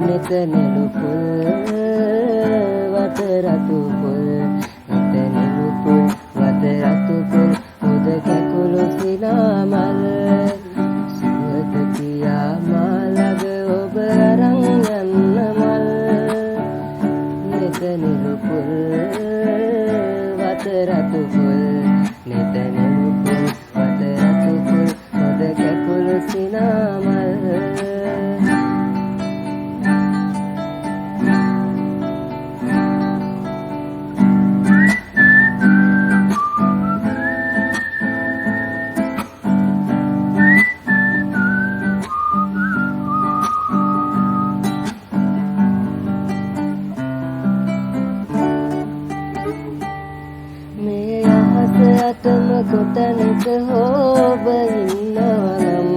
නෙත නෙළුපුල් වතරතු full නෙත නෙළුපුල් වතරතු full උද කැකුළු සිනාමල් සුවඳ පියා මා ළඟ ඔබ අරන් යන්න මල් නෙත නෙළුපුල් වතරතු පුල් නෙත නෙළුපුල් වතරතු පුල් උද කැකුළු සිනාමල් අතම කොතනක හොබ ඉන්නවනම්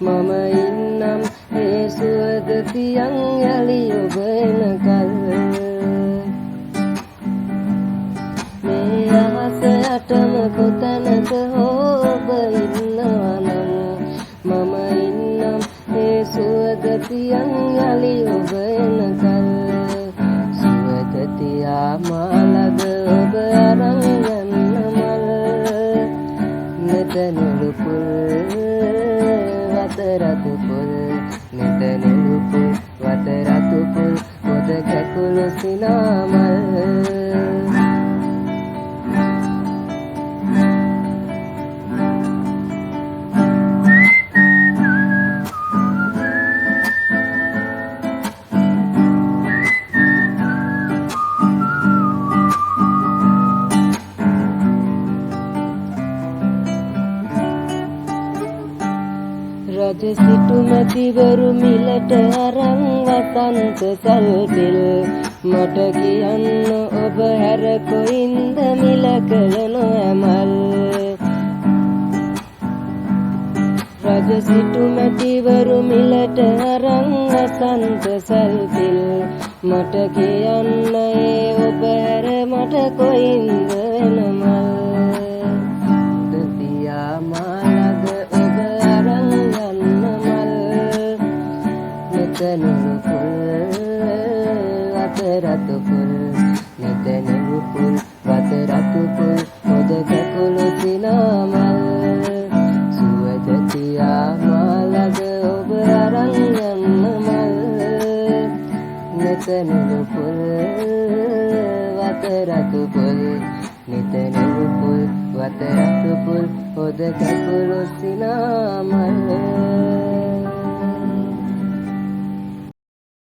මම ඉන්නම් ඒ සුවඳ තියන් යලි ඔබ එනකල් මේ අහස අතම කොතනක හොබ ඉන්නවනම් මම ඉන්නම් ඒ සුවඳ තියන් යලි ඔබ එනකල් සුවඳ තියා මා ළඟ ඔබ අරන් නෙත නෙළුපුල් වතරතු පුල් නෙත නෙළුපුල් වතරතු පුල් පොද කැකුළු සිනාමල් රජ සිටු මැතිවරු මිලට අරන් වසන්ත සල්පිල් මට කියන්න ඔබ හැර කොයින්ද මිල කළ නොඇමල් රජ සිටු මැතිවරු මිලට අරන් වසන්ත සල්පිල් මට කියන්න ඒ ඔබ හැර මට කොයින්ද එනමල් දතියා මා නෙත නෙළුපුල් වතරතු පුල් නෙත නෙළුපුල් වතරතු පුල් පොද කැකුළු සිනාමල් සුවඳ තියා මා ළඟ ඔබ අරන් යන්න මල් නෙත නෙළුපුල් වතරතු පුල් නෙත නෙළුපුල් වතරතු පුල් පොද කැකුළු සිනාමල්